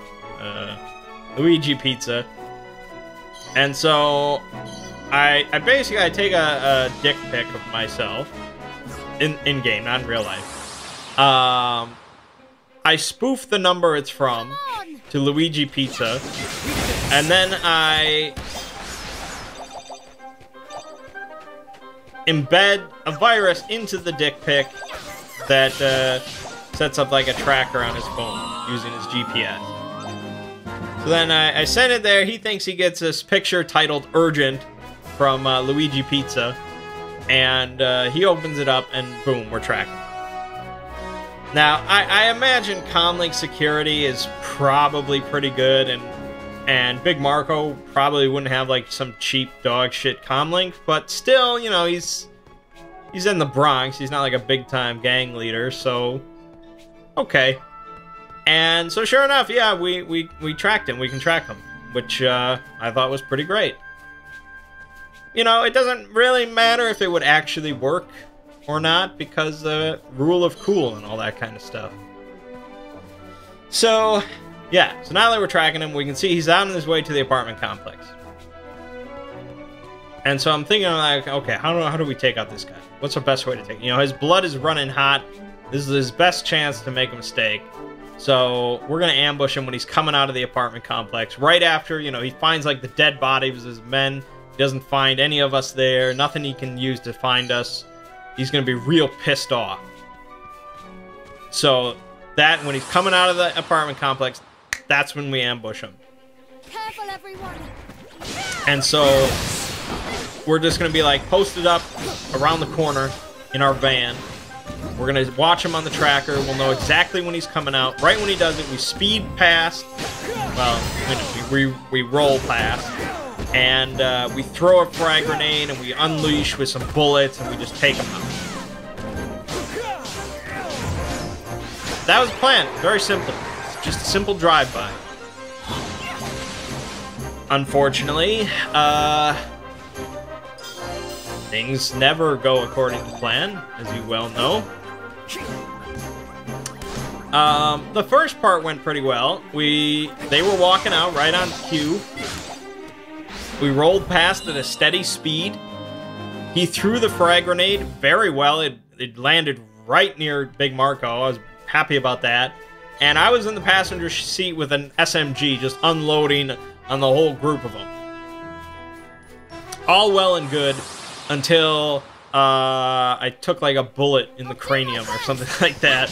Luigi Pizza. And so I basically take a dick pic of myself in game, not in real life. I spoof the number it's from to Luigi Pizza, and then I embed a virus into the dick pic that sets up, like, a tracker on his phone using his GPS. So then I send it there. He thinks he gets this picture titled Urgent from Luigi Pizza, and he opens it up, and boom, we're tracking. Now, I imagine comlink security is probably pretty good, and Big Marco probably wouldn't have, like, some cheap dog shit comlink, but still, you know, he's in the Bronx. He's not like a big-time gang leader, so okay. And so sure enough, yeah, we tracked him. We can track him, which I thought was pretty great. You know, it doesn't really matter if it would actually work or not, because rule of cool and all that kind of stuff. So, Yeah, so now that we're tracking him, we can see he's on his way to the apartment complex. And so I'm thinking, like, okay, how do we take out this guy? What's the best way to take him? You know, his blood is running hot. This is his best chance to make a mistake. So we're going to ambush him when he's coming out of the apartment complex. Right after, you know, he finds, like, the dead bodies of his men. He doesn't find any of us there. Nothing he can use to find us. He's going to be real pissed off. So that, when he's coming out of the apartment complex, that's when we ambush him. Careful, everyone. And so we're just going to be, like, posted up around the corner in our van. We're going to watch him on the tracker. We'll know exactly when he's coming out. Right when he does it, we speed past. Well, we roll past. And we throw a frag grenade, and we unleash with some bullets, and we just take him out. That was the plan. Very simple. It's just a simple drive-by. Unfortunately, things never go according to plan, as you well know. The first part went pretty well. They were walking out right on cue. We rolled past at a steady speed. He threw the frag grenade very well. It landed right near Big Marco. I was happy about that. And I was in the passenger seat with an SMG just unloading on the whole group of them. All well and good until I took like a bullet in the cranium or something like that.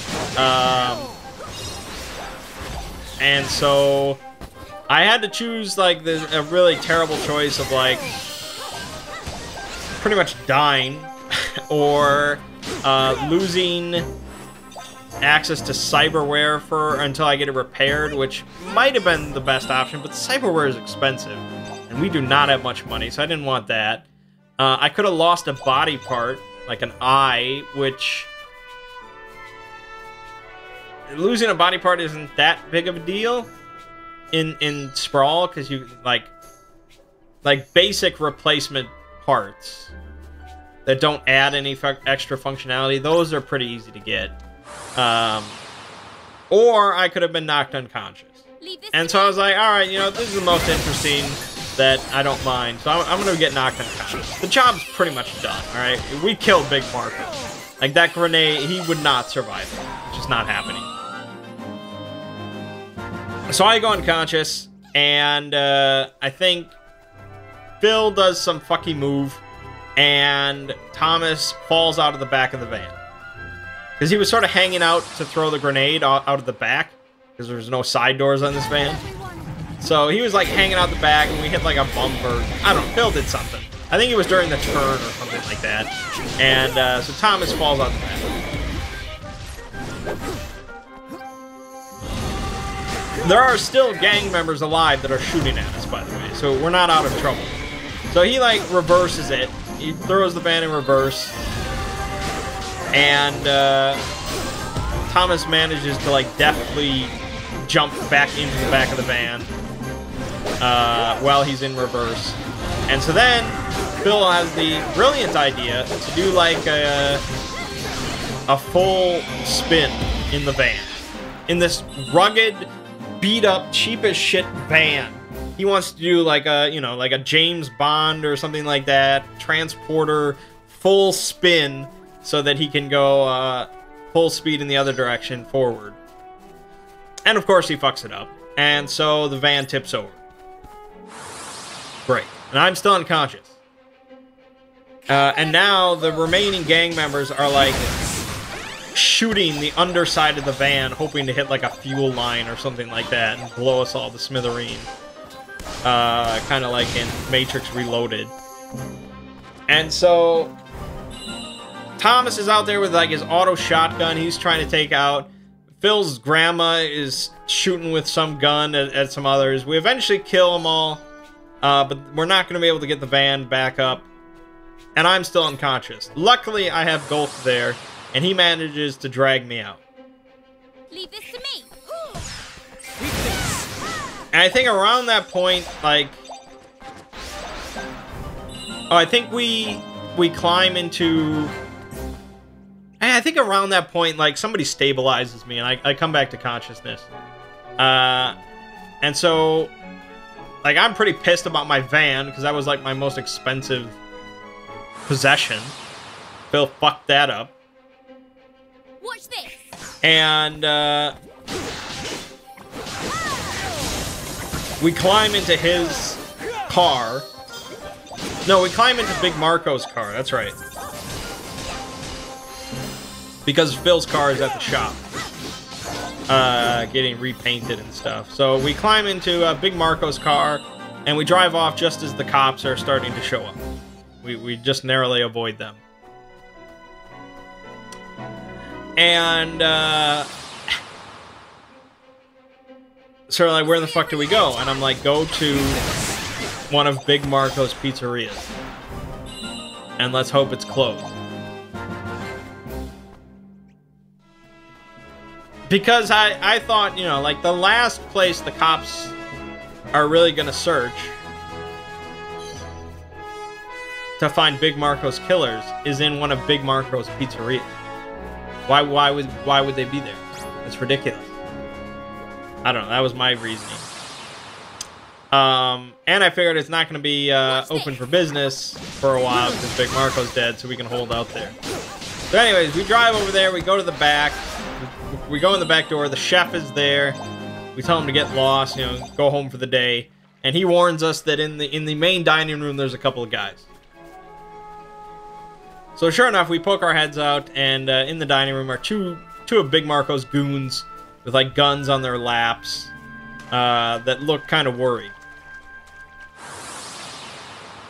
And so I had to choose like a really terrible choice of like pretty much dying or losing access to cyberware until I get it repaired, which might have been the best option, but cyberware is expensive, and we do not have much money, so I didn't want that. I could have lost a body part, like an eye, which losing a body part isn't that big of a deal in Sprawl, because you like basic replacement parts that don't add any extra functionality, those are pretty easy to get. Or I could have been knocked unconscious. And so I was like, alright, you know, this is the most interesting that I don't mind. So I'm going to get knocked unconscious. The job's pretty much done, alright? We killed Big Marco. Like, that grenade, he would not survive it. It's just not happening. So I go unconscious, and I think Phil does some fucky move, and Thomas falls out of the back of the van. Because he was sort of hanging out to throw the grenade out of the back, because there's no side doors on this van. So he was like hanging out the back, and we hit like a bumper. I don't know, Phil did something. I think it was during the turn or something like that. And so Thomas falls out the back. There are still gang members alive that are shooting at us, by the way, so we're not out of trouble. So he like reverses it. He throws the van in reverse. And Thomas manages to like deftly jump back into the back of the van while he's in reverse. And so then Phil has the brilliant idea to do like a full spin in the van. In this rugged, beat up, cheap as shit van. He wants to do like a, you know, like a James Bond or something like that, transporter, full spin, so that he can go full speed in the other direction forward. And of course he fucks it up. And so the van tips over. Great. And I'm still unconscious. And now the remaining gang members are like shooting the underside of the van, hoping to hit like a fuel line or something like that and blow us all to smithereens. Kind of like in Matrix Reloaded. And so Thomas is out there with like his auto shotgun he's trying to take out. Phil's grandma is shooting with some gun at some others. We eventually kill them all, but we're not going to be able to get the van back up. And I'm still unconscious. Luckily, I have Gulf there, and he manages to drag me out. Leave this to me. And I think around that point, like, oh, I think we climb into. I think around that point, like, somebody stabilizes me, and I come back to consciousness. And so, like, I'm pretty pissed about my van, because that was, like, my most expensive possession. Phil fucked that up. Watch this. And, we climb into his car. No, we climb into Big Marco's car, that's right. Because Phil's car is at the shop. Getting repainted and stuff. So we climb into Big Marco's car, and we drive off just as the cops are starting to show up. We just narrowly avoid them. And, so like, where the fuck do we go? And I'm like, go to one of Big Marco's pizzerias. And let's hope it's closed. Because I thought, you know, like, the last place the cops are really gonna search to find Big Marco's killers is in one of Big Marco's pizzerias. Why would they be there? It's ridiculous. I don't know, that was my reasoning. And I figured it's not gonna be open for business for a while because Big Marco's dead, so we can hold out there. So anyways, we drive over there, we go to the back. We go in the back door, the chef is there. We tell him to get lost, you know, go home for the day. And he warns us that in the main dining room there's a couple of guys. So sure enough, we poke our heads out, and in the dining room are two of Big Marco's goons with, like, guns on their laps that look kind of worried.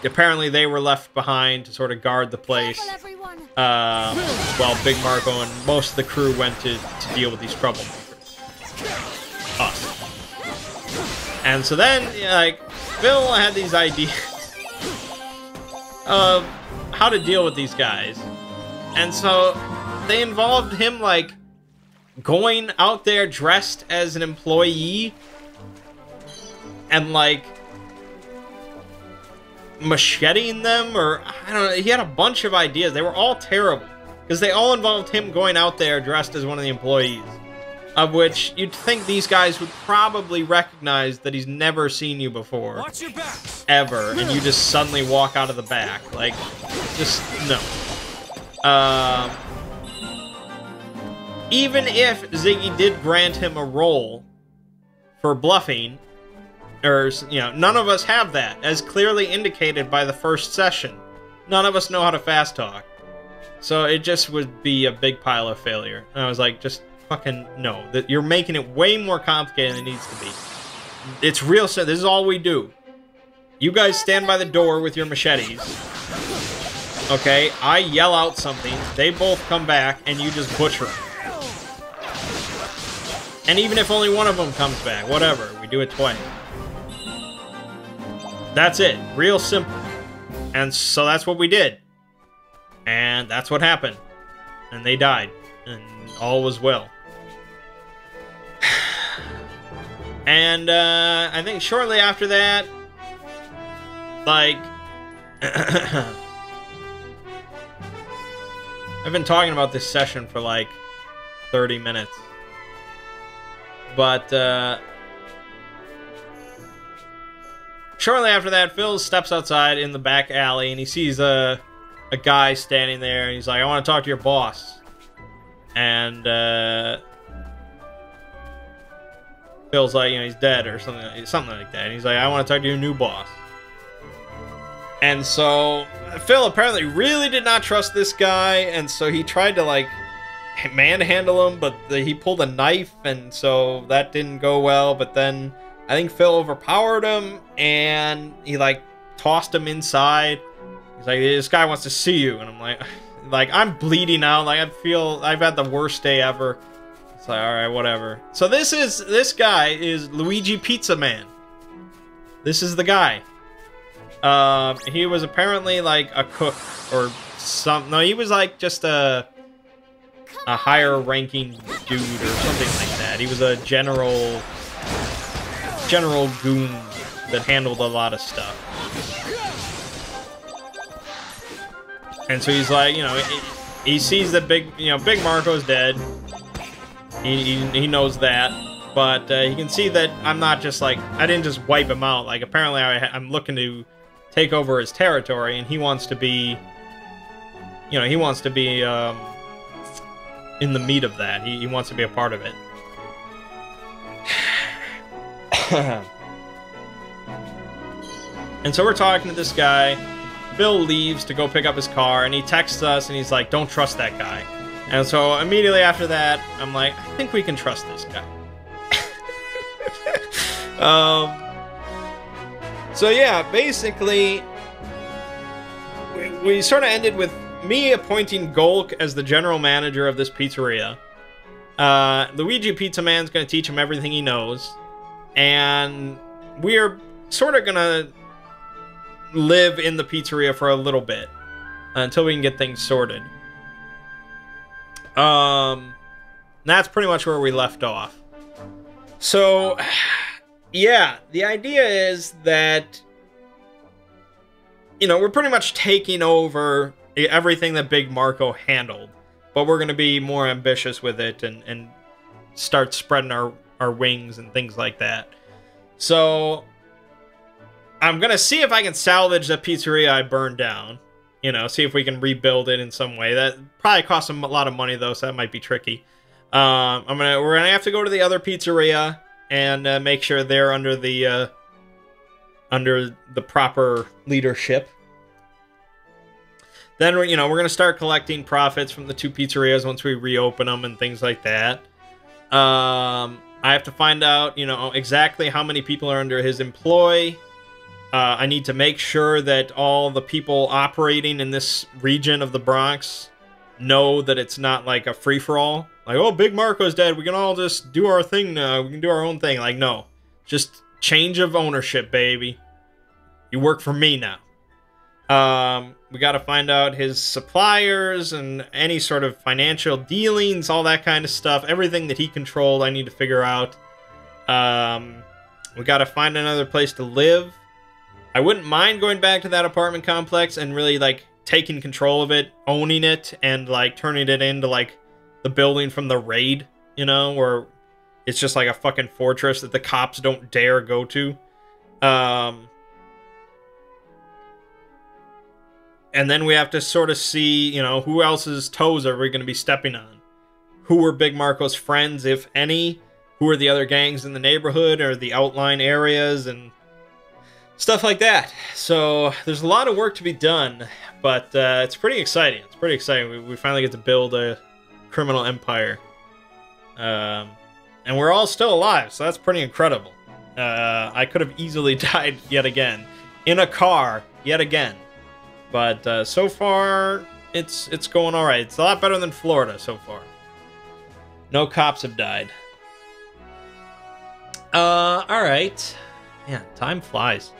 Apparently they were left behind to sort of guard the place. While Big Marco and most of the crew went to deal with these troublemakers. Us. And so then, like, Phil had these ideas of how to deal with these guys. And so they involved him, like, going out there dressed as an employee and, like, macheting them, or I don't know, he had a bunch of ideas. They were all terrible because they all involved him going out there dressed as one of the employees, of which you'd think these guys would probably recognize that he's never seen you before. Watch your back. Ever, and you just suddenly walk out of the back. Like, just no. Even if Ziggy did grant him a role for bluffing, or, you know, none of us have that, as clearly indicated by the first session. None of us know how to fast talk. So it just would be a big pile of failure. And I was like, just fucking no. That you're making it way more complicated than it needs to be. It's real simple. This is all we do. You guys stand by the door with your machetes. Okay, I yell out something, they both come back, and you just butcher them. And even if only one of them comes back, whatever, we do it twice. That's it. Real simple. And so that's what we did. And that's what happened. And they died. And all was well. And I think shortly after that, like, I've been talking about this session for like 30 minutes. But shortly after that, Phil steps outside in the back alley, and he sees a guy standing there, and he's like, I want to talk to your boss. And Phil's like, you know, he's dead or something like that. And he's like, I want to talk to your new boss. And so Phil apparently really did not trust this guy, and so he tried to, like, manhandle him, but he pulled a knife, and so that didn't go well. But then I think Phil overpowered him, and he, like, tossed him inside. He's like, this guy wants to see you. And I'm like, I'm bleeding out. Like, I feel I've had the worst day ever. It's like, alright, whatever. So this guy is Luigi Pizza Man. This is the guy. He was apparently like a cook or some. No, he was like just a higher ranking dude or something like that. He was a general goon that handled a lot of stuff. And so he's like, you know, he sees that Big Marco's dead. He knows that. But you can see that I'm not just like, I didn't just wipe him out. Like, apparently I'm looking to take over his territory, and he wants to be, you know, he wants to be in the meat of that. He wants to be a part of it. And so we're talking to this guy. Bill leaves to go pick up his car, and he texts us, and he's like, don't trust that guy. And so immediately after that, I'm like, I think we can trust this guy. So yeah, basically, we sort of ended with me appointing Golk as the general manager of this pizzeria. Luigi Pizza Man's going to teach him everything he knows. And we're sort of going to live in the pizzeria for a little bit until we can get things sorted. That's pretty much where we left off. So, yeah, the idea is that, you know, we're pretty much taking over everything that Big Marco handled, but we're going to be more ambitious with it and start spreading our wings and things like that. So I'm going to see if I can salvage the pizzeria I burned down. You know, see if we can rebuild it in some way. That probably costs a lot of money, though, so that might be tricky. We're gonna have to go to the other pizzeria and make sure they're under the proper leadership. Then we're gonna start collecting profits from the two pizzerias once we reopen them and things like that. I have to find out, you know, exactly how many people are under his employ. I need to make sure that all the people operating in this region of the Bronx know that it's not like a free-for-all. Like, oh, Big Marco's dead, we can all just do our thing now, we can do our own thing. Like, no. Just change of ownership, baby. You work for me now. We gotta find out his suppliers and any sort of financial dealings, all that kind of stuff. Everything that he controlled, I need to figure out. We gotta find another place to live. I wouldn't mind going back to that apartment complex and really, like, taking control of it, owning it, and, like, turning it into, like, the building from the raid, you know, where it's just like a fucking fortress that the cops don't dare go to. And then we have to sort of see, you know, who else's toes are we going to be stepping on? Who were Big Marco's friends, if any? Who are the other gangs in the neighborhood or the outlying areas and stuff like that. So there's a lot of work to be done, but it's pretty exciting. It's pretty exciting. We finally get to build a criminal empire. And we're all still alive, so that's pretty incredible. I could have easily died yet again. In a car, yet again. But so far, it's going alright. It's a lot better than Florida so far. No cops have died. Alright. Yeah, time flies.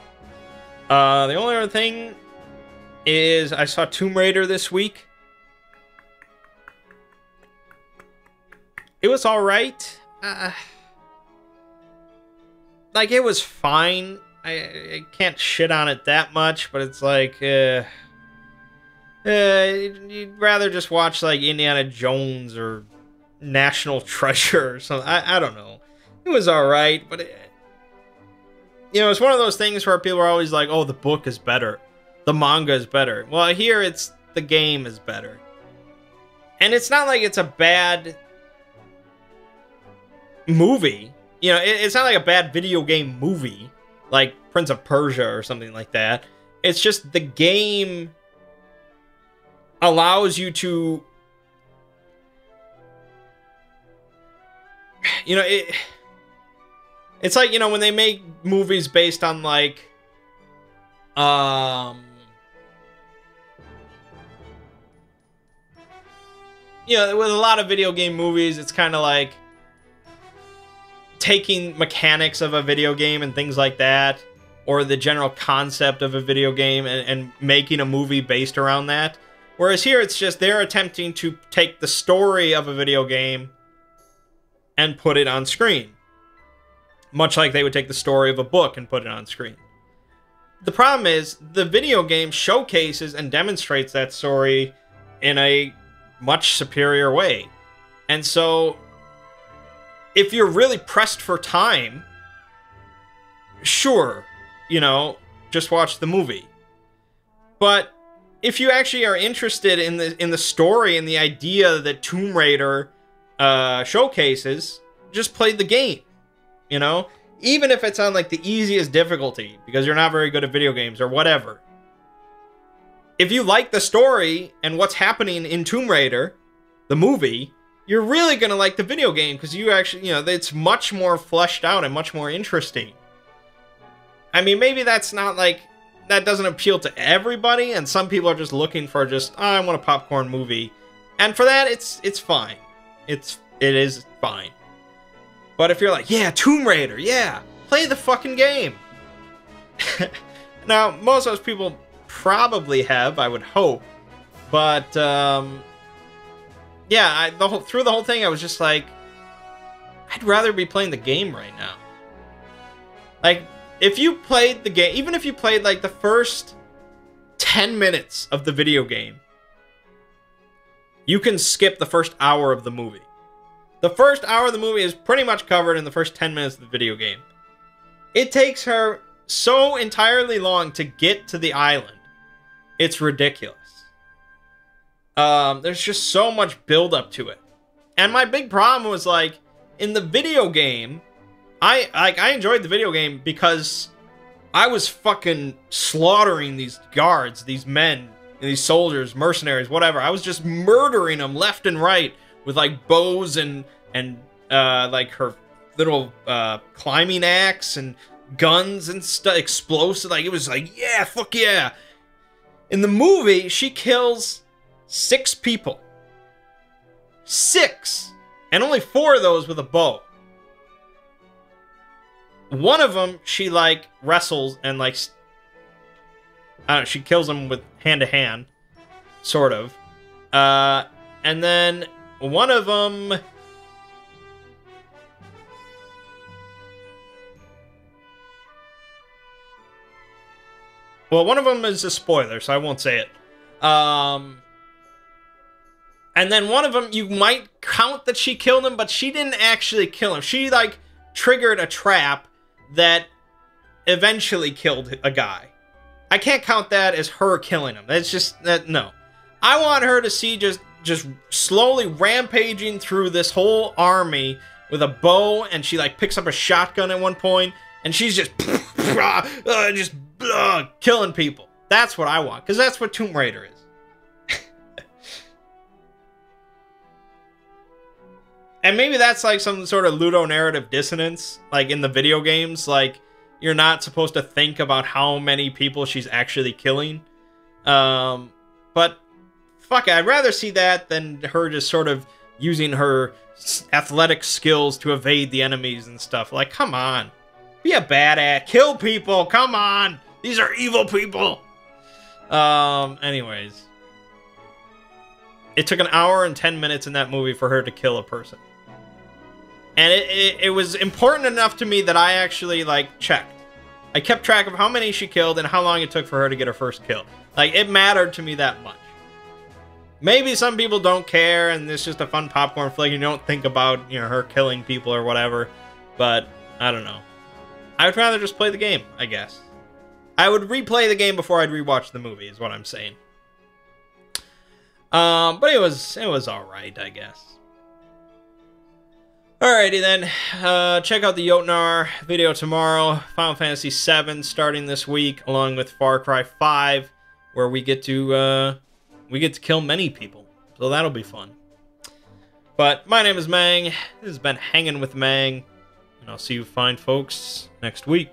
The only other thing is I saw Tomb Raider this week. It was alright. Like, it was fine. I can't shit on it that much, but it's like, you'd rather just watch, like, Indiana Jones or National Treasure or something. I don't know. It was alright, but you know, it's one of those things where people are always like, oh, the book is better. The manga is better. Well, here it's the game is better. And it's not like it's a bad movie. You know, it's not like a bad video game movie, like Prince of Persia or something like that. It's just the game allows you to, you know, it's like, you know, when they make movies based on, like, you know, with a lot of video game movies, it's kind of like taking mechanics of a video game and things like that, or the general concept of a video game and making a movie based around that. Whereas here, it's just they're attempting to take the story of a video game and put it on screen. Much like they would take the story of a book and put it on screen. The problem is, the video game showcases and demonstrates that story in a much superior way. And so, if you're really pressed for time, sure, you know, just watch the movie. But if you actually are interested in the story and the idea that Tomb Raider showcases, just play the game, you know? Even if it's on, like, the easiest difficulty, because you're not very good at video games or whatever. If you like the story and what's happening in Tomb Raider, the movie, you're really gonna like the video game, because you actually, you know, it's much more fleshed out and much more interesting. I mean, maybe that's not, like, that doesn't appeal to everybody, and some people are just looking for just, oh, I want a popcorn movie. And for that, it's fine. It is fine. But if you're like, yeah, Tomb Raider, yeah, play the fucking game. Now, most of those people probably have, I would hope. But, yeah, through the whole thing, I was just like, I'd rather be playing the game right now. Like, if you played the game, even if you played, like, the first 10 minutes of the video game, you can skip the first hour of the movie. The first hour of the movie is pretty much covered in the first 10 minutes of the video game. It takes her so entirely long to get to the island. It's ridiculous. There's just so much build-up to it. And my big problem was, like, in the video game, I enjoyed the video game because I was fucking slaughtering these guards, these men, these soldiers, mercenaries, whatever. I was just murdering them left and right with, like, bows and like her little climbing axe and guns and stuff, explosive. Like, it was like, yeah, fuck yeah. In the movie, she kills 6 people. 6! And only 4 of those with a bow. One of them, she, like, wrestles and, like, I don't know, she kills him with hand-to-hand, sort of. And then one of them... Well, one of them is a spoiler, so I won't say it. And then one of them, you might count that she killed him, but she didn't actually kill him. She, like, triggered a trap that eventually killed a guy. I can't count that as her killing him. That's just, no. I want her to see just slowly rampaging through this whole army with a bow, and she, like, picks up a shotgun at one point, and she's just killing people. That's what I want, because that's what Tomb Raider is. And maybe that's like some sort of ludonarrative dissonance, like in the video games, like you're not supposed to think about how many people she's actually killing. But fuck it, I'd rather see that than her just sort of using her athletic skills to evade the enemies and stuff. Like, come on. Be a badass. Kill people. Come on. These are evil people. Anyways. It took an hour and 10 minutes in that movie for her to kill a person. And it was important enough to me that I actually, like, checked. I kept track of how many she killed and how long it took for her to get her first kill. Like, it mattered to me that much. Maybe some people don't care and it's just a fun popcorn flick and you don't think about, you know, her killing people or whatever. But, I don't know. I would rather just play the game, I guess. I would replay the game before I'd rewatch the movie, is what I'm saying. But it was alright, I guess. Alrighty then, check out the Jotnar video tomorrow. Final Fantasy VII starting this week, along with Far Cry 5, where we get to kill many people. So that'll be fun. But my name is Mangg. This has been Hanging with Mangg, and I'll see you fine folks next week.